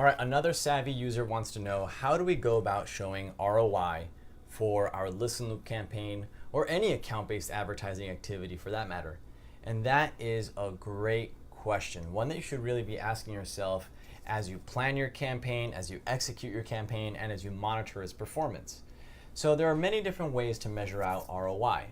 All right, another savvy user wants to know, how do we go about showing ROI for our ListenLoop campaign or any account-based advertising activity for that matter? And that is a great question, one that you should really be asking yourself as you plan your campaign, as you execute your campaign, and as you monitor its performance. So there are many different ways to measure out ROI.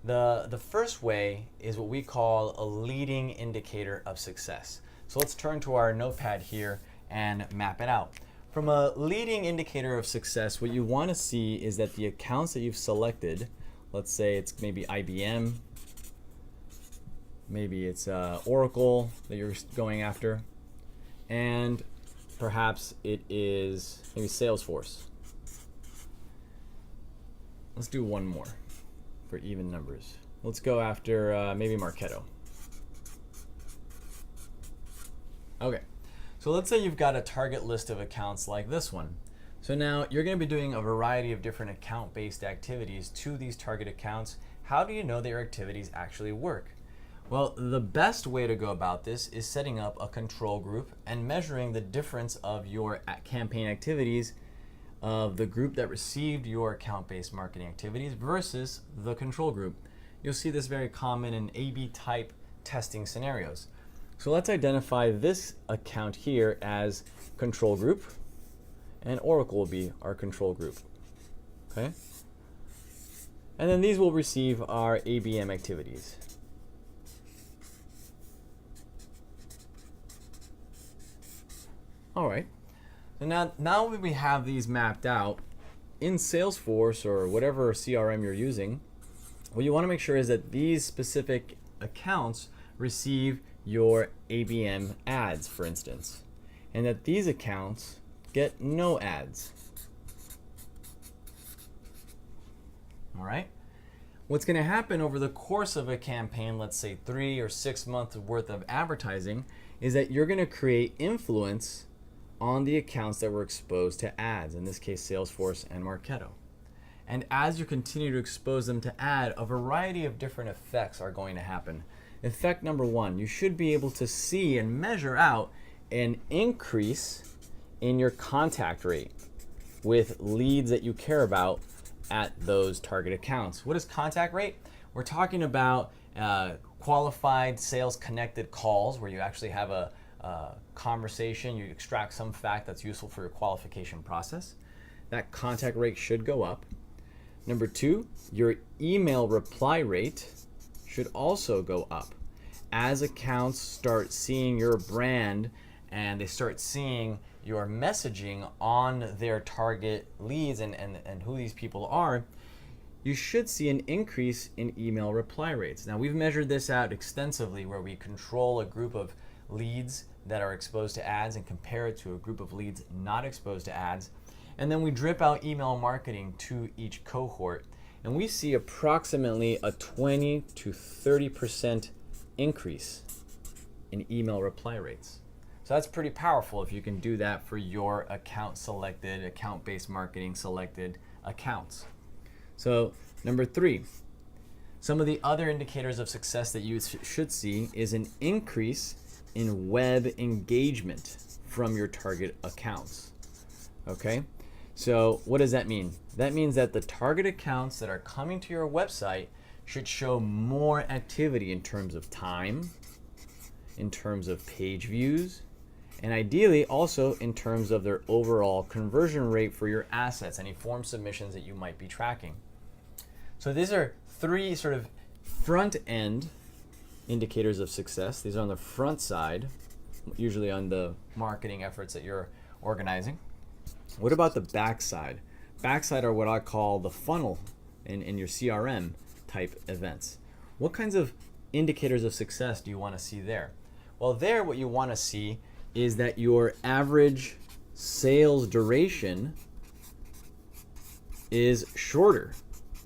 The first way is what we call a leading indicator of success. So let's turn to our notepad here and map it out. From a leading indicator of success, what you want to see is that the accounts that you've selected, let's say it's maybe IBM, maybe it's Oracle that you're going after, and perhaps it is maybe Salesforce. Let's do one more for even numbers. Let's go after maybe Marketo. Okay, so let's say you've got a target list of accounts like this one. So now you're going to be doing a variety of different account-based activities to these target accounts. How do you know that your activities actually work? Well, the best way to go about this is setting up a control group and measuring the difference of your campaign activities of the group that received your account-based marketing activities versus the control group. You'll see this very common in A/B type testing scenarios. So let's identify this account here as control group, and Oracle will be our control group. Okay? And then these will receive our ABM activities. All right. So now that we have these mapped out in Salesforce or whatever CRM you're using, what you want to make sure is that these specific accounts receive your ABM ads, for instance, and that these accounts get no ads. All right? What's going to happen over the course of a campaign, let's say 3 or 6 months worth of advertising, is that you're going to create influence on the accounts that were exposed to ads, in this case Salesforce and Marketo. And as you continue to expose them to ad, a variety of different effects are going to happen. Effect number one, you should be able to see and measure out an increase in your contact rate with leads that you care about at those target accounts. What is contact rate? We're talking about qualified sales connected calls where you actually have a conversation, you extract some fact that's useful for your qualification process. That contact rate should go up. Number two, your email reply rate should also go up. As accounts start seeing your brand and they start seeing your messaging on their target leads and who these people are, you should see an increase in email reply rates. Now, we've measured this out extensively where we control a group of leads that are exposed to ads and compare it to a group of leads not exposed to ads. And then we drip out email marketing to each cohort. And we see approximately a 20 to 30% increase in email reply rates. So that's pretty powerful if you can do that for your account-based marketing selected accounts. So number three, some of the other indicators of success that you should see is an increase in web engagement from your target accounts. Okay? So what does that mean? That means that the target accounts that are coming to your website should show more activity in terms of time, in terms of page views, and ideally also in terms of their overall conversion rate for your assets, any form submissions that you might be tracking. So these are three sort of front-end indicators of success. These are on the front side, usually on the marketing efforts that you're organizing. What about the backside? Backside are what I call the funnel in your CRM type events. What kinds of indicators of success do you want to see there? Well, there what you want to see is that your average sales duration is shorter,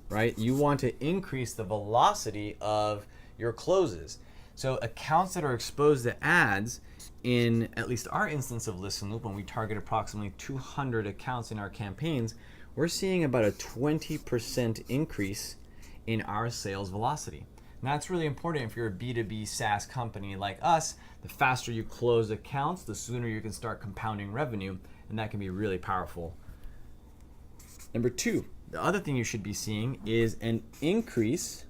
right? You want to increase the velocity of your closes. So accounts that are exposed to ads, in at least our instance of ListenLoop, when we target approximately 200 accounts in our campaigns, we're seeing about a 20% increase in our sales velocity. And that's really important if you're a B2B SaaS company like us. The faster you close accounts, the sooner you can start compounding revenue, and that can be really powerful. Number 2, the other thing you should be seeing is an increase.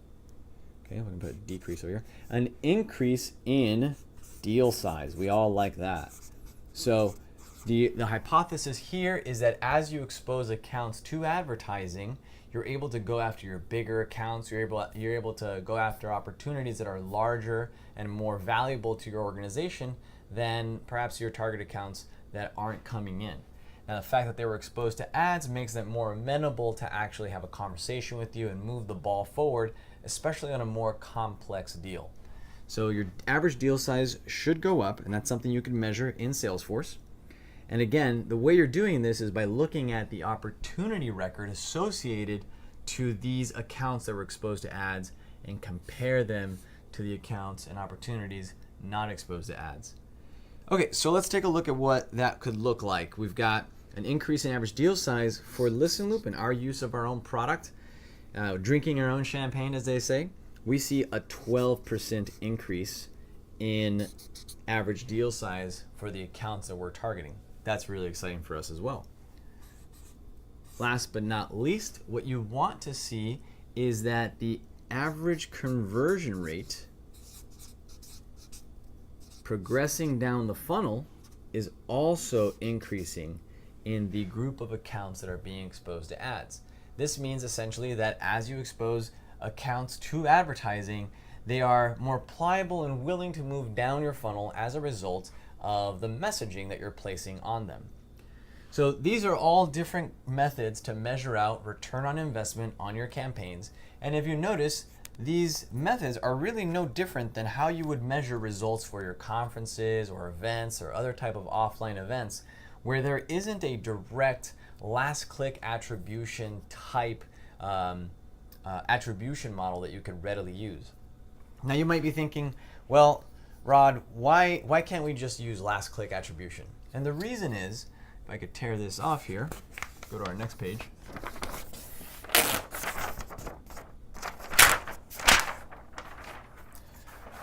Okay, we can put a decrease over here. An increase in deal size. We all like that. So the hypothesis here is that as you expose accounts to advertising, you're able to go after your bigger accounts. You're able to go after opportunities that are larger and more valuable to your organization than perhaps your target accounts that aren't coming in. Now, the fact that they were exposed to ads makes them more amenable to actually have a conversation with you and move the ball forward, especially on a more complex deal. So your average deal size should go up, and that's something you can measure in Salesforce. And again, the way you're doing this is by looking at the opportunity record associated to these accounts that were exposed to ads and compare them to the accounts and opportunities not exposed to ads. Okay, so let's take a look at what that could look like. We've got an increase in average deal size for ListenLoop and our use of our own product, drinking our own champagne, as they say. We see a 12% increase in average deal size for the accounts that we're targeting. That's really exciting for us as well. Last but not least, what you want to see is that the average conversion rate progressing down the funnel is also increasing in the group of accounts that are being exposed to ads. This means essentially that as you expose accounts to advertising, they are more pliable and willing to move down your funnel as a result of the messaging that you're placing on them. So these are all different methods to measure out return on investment on your campaigns. And if you notice, these methods are really no different than how you would measure results for your conferences or events or other type of offline events where there isn't a direct last click attribution type attribution model that you could readily use. Now you might be thinking, well, Rod, why can't we just use last click attribution? And the reason is, if I could tear this off here, go to our next page.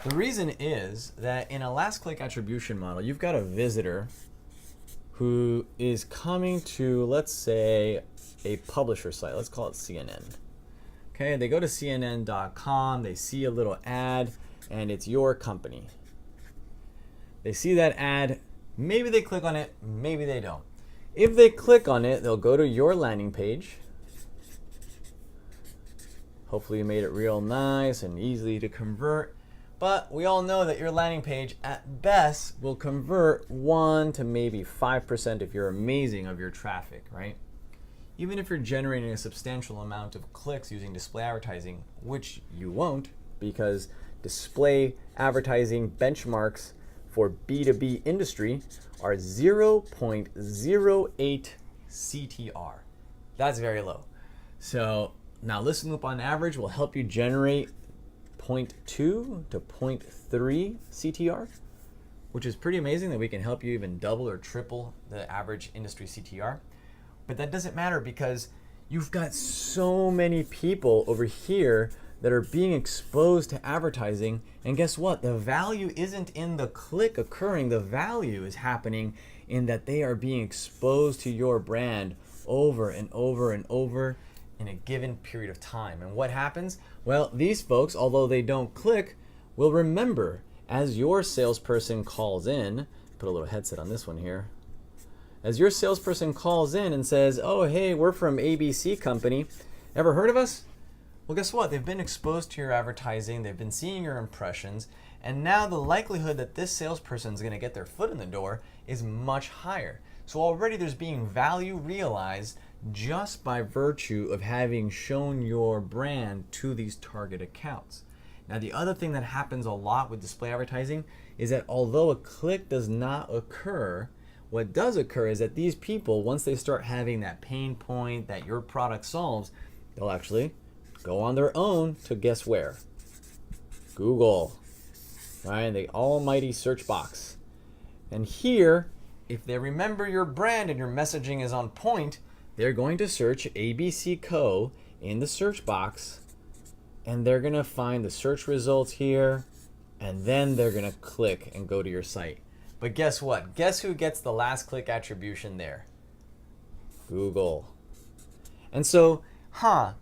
The reason is that in a last click attribution model, you've got a visitor who is coming to, let's say, a publisher site. Let's call it CNN. Okay, they go to CNN.com, they see a little ad, and it's your company. They see that ad, maybe they click on it, maybe they don't. If they click on it, they'll go to your landing page. Hopefully you made it real nice and easy to convert. But we all know that your landing page at best will convert 1 to maybe 5% if you're amazing of your traffic, right? Even if you're generating a substantial amount of clicks using display advertising, which you won't, because display advertising benchmarks for B2B industry are 0.08 CTR. That's very low. So now ListenLoop on average will help you generate 0.2 to 0.3 CTR, which is pretty amazing that we can help you even double or triple the average industry CTR. But that doesn't matter because you've got so many people over here that are being exposed to advertising, and guess what? The value isn't in the click occurring. The value is happening in that they are being exposed to your brand over and over and over in a given period of time. And what happens? Well, these folks, although they don't click, will remember as your salesperson calls in. Put a little headset on this one here. As your salesperson calls in and says, oh, hey, we're from ABC Company. Ever heard of us? Well, guess what? They've been exposed to your advertising. They've been seeing your impressions. And now the likelihood that this salesperson is going to get their foot in the door is much higher. So already there's being value realized just by virtue of having shown your brand to these target accounts. Now, the other thing that happens a lot with display advertising is that although a click does not occur, what does occur is that these people, once they start having that pain point that your product solves, they'll actually go on their own to guess where? Google, right? The almighty search box. And here, if they remember your brand and your messaging is on point, they're going to search ABC Co. in the search box and they're gonna find the search results here, and then they're gonna click and go to your site. But guess what? Guess who gets the last click attribution there? Google. And so,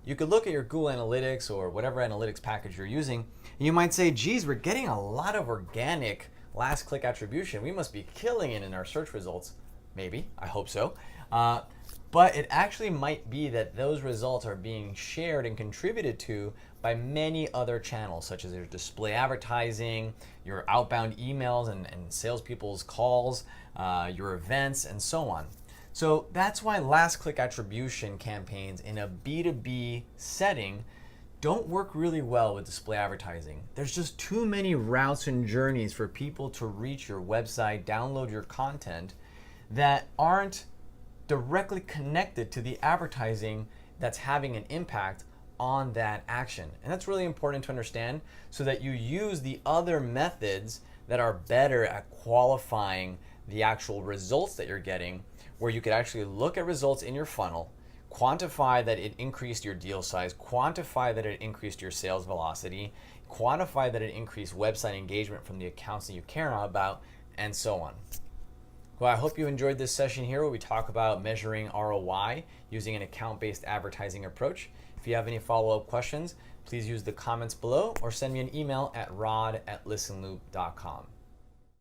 you could look at your Google Analytics or whatever analytics package you're using, and you might say, geez, we're getting a lot of organic last click attribution. We must be killing it in our search results. Maybe, I hope so. But it actually might be that those results are being shared and contributed to by many other channels, such as your display advertising, your outbound emails and salespeople's calls, your events, and so on. So that's why last click attribution campaigns in a B2B setting don't work really well with display advertising. There's just too many routes and journeys for people to reach your website, download your content that aren't directly connected to the advertising that's having an impact on that action. And that's really important to understand so that you use the other methods that are better at qualifying the actual results that you're getting, where you could actually look at results in your funnel, quantify that it increased your deal size, quantify that it increased your sales velocity, quantify that it increased website engagement from the accounts that you care about, and so on. Well, I hope you enjoyed this session here where we talk about measuring ROI using an account-based advertising approach. If you have any follow-up questions, please use the comments below or send me an email at rod@listenloop.com.